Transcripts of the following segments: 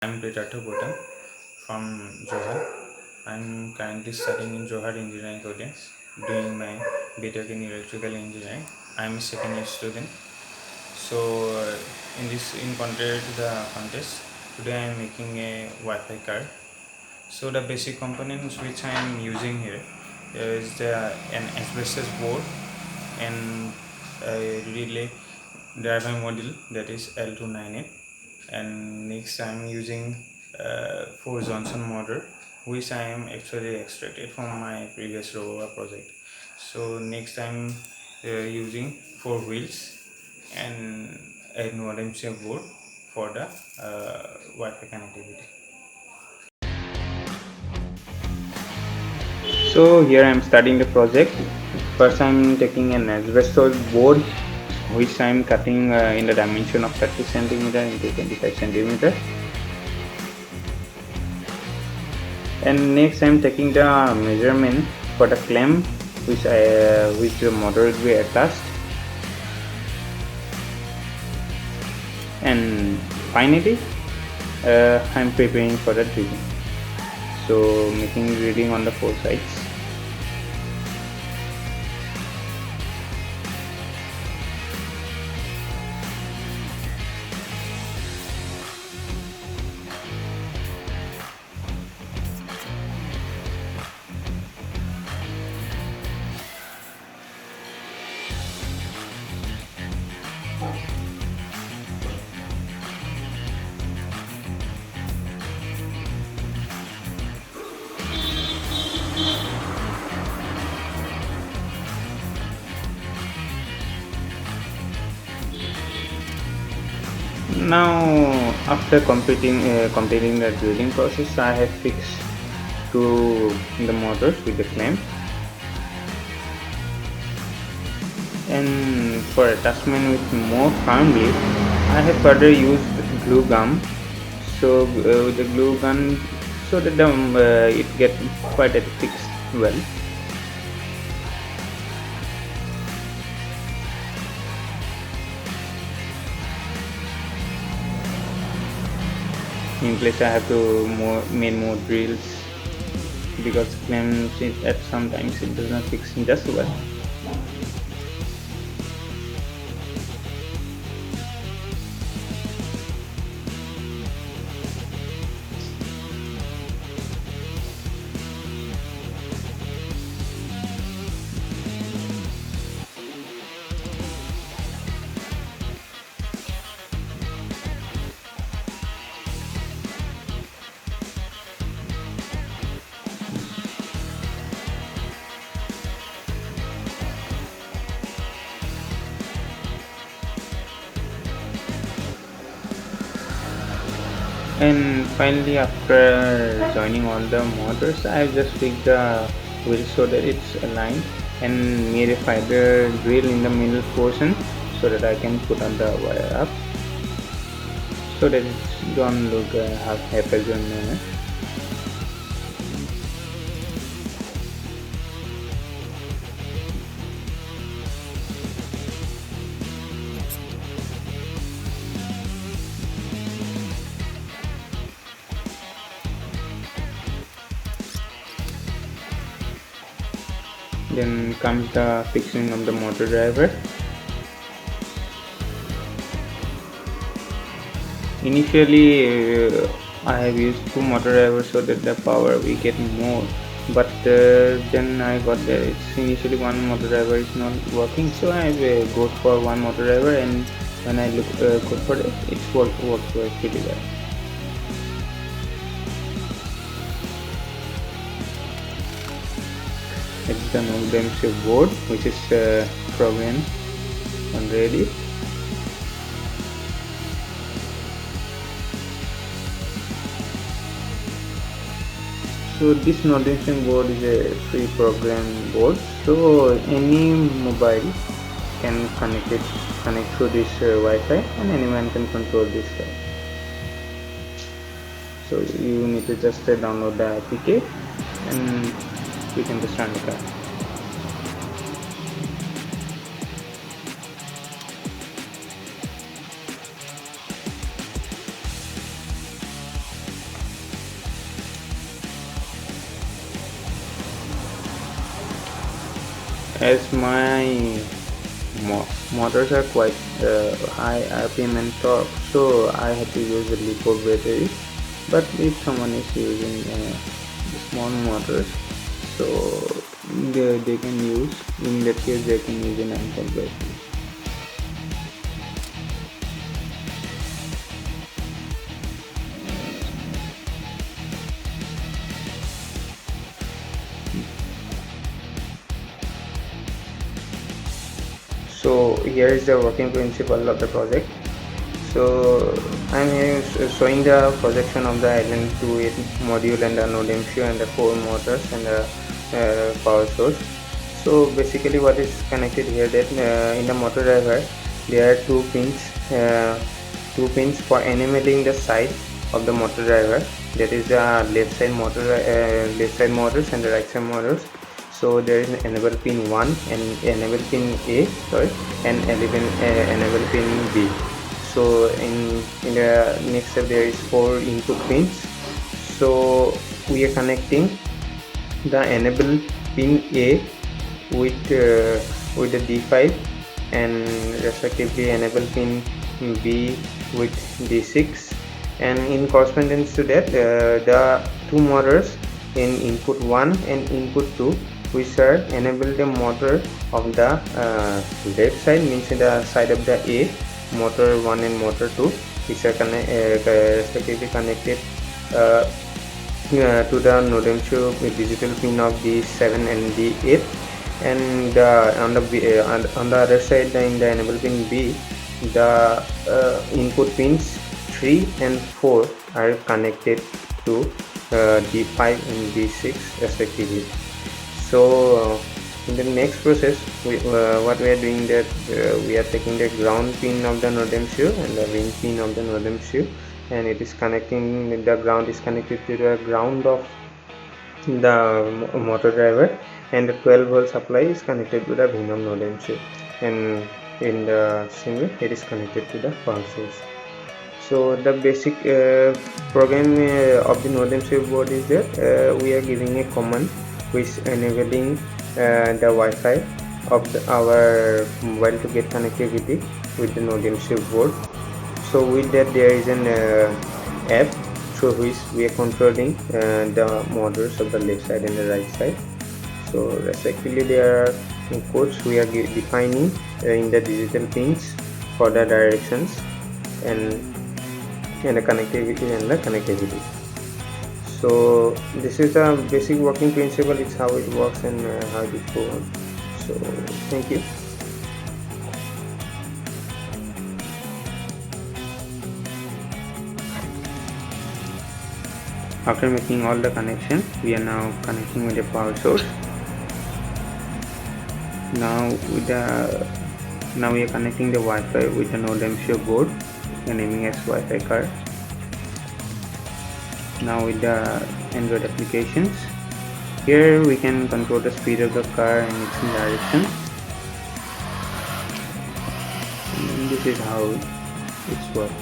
I'm Kritartha Gautam from Johar. I'm currently studying in Johar Engineering College, doing my BTech in Electrical Engineering. I'm a second year student. So, in contrary to the contest, today I'm making a Wi-Fi card. So the basic components which I'm using here is an asbestos board and a relay driver module, that is L298, and next I'm using 4 Johnson motor, which I am actually extracted from my previous rover project. So next I'm using 4 wheels and a node MCF board for the Wi-Fi connectivity. So here I am starting the project. First I am taking an asbestos board, which I am cutting in the dimension of 30 cm into 25 cm. And next I am taking the measurement for the clamp which the motor will be attached. And finally I am preparing for the drilling. So making reading on the 4 sides. Now after completing the drilling process, I have fixed to the motors with the clamp, and for attachment with more firmly I have further used glue gum. So with the glue gun, so that it get quite fixed well. In place I have to make more drills because clamps at sometimes it does not fix just well. And finally, after joining all the motors, I have just fixed the wheel so that it's aligned, and made a fiber drill in the middle portion so that I can put on the wire up, so that it don't look haphazard manner. Then comes the fixing of the motor driver. Initially I have used 2 motor drivers so that the power we get more, but then I got that it's initially 1 motor driver is not working, so I go for 1 motor driver, and when I look good for it, it's works pretty well. It's the node MCF board which is programmed and ready. So this node MCF board is a free program board, so any mobile can connect through this Wi-Fi, and anyone can control this card. So you need to just download the APK and you can just run the card. As my motors are quite high RPM and torque, so I have to use a lipo battery. But if someone is using small motors, so they can use, in that case they can use a 9-volt battery. So here is the working principle of the project. So I am here showing the projection of the LN28 module and the node MCU and the 4 motors and the power source. So basically what is connected here, that in the motor driver there are two pins for enabling the side of the motor driver, that is the left side motors and the right side motors. So there is an enable pin 1 and enable pin A, and enable pin B. So in the next step there is 4 input pins. So we are connecting the enable pin A with the D5 and respectively enable pin B with D6, and in correspondence to that the two motors in input 1 and input 2, which are enable the motor of the left side, means in the side of the A, motor 1 and motor 2, which are respectively connected to the node MCU with digital pin of D7 and D8, and on the other side in the enable pin B, the input pins 3 and 4 are connected to D5 and D6 respectively. So in the next process, what we are doing, that we are taking the ground pin of the node MCU and the ring pin of the node MCU, and it is connecting, the ground is connected to the ground of the motor driver, and the 12-volt supply is connected to the Venom node MCU, and in the same way it is connected to the power source. So the basic program of the node MCU board is that we are giving a command which is enabling the Wi-Fi of our mobile to get connectivity with the node MCU board. So with that there is an app through which we are controlling the motors of the left side and the right side. So respectively there are codes we are defining in the digital pins for the directions and the connectivity. So this is the basic working principle. It's how it works and how it goes on. So thank you. After making all the connection, we are now connecting with the power source. Now we are connecting the Wi-Fi with the node MCU board and naming as Wi-Fi card. Now with the Android applications, here we can control the speed of the car and its direction. And this is how it's works.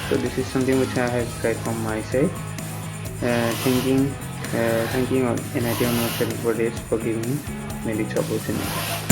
So this is something which I have tried from my side. Thanking NIT for giving me this opportunity.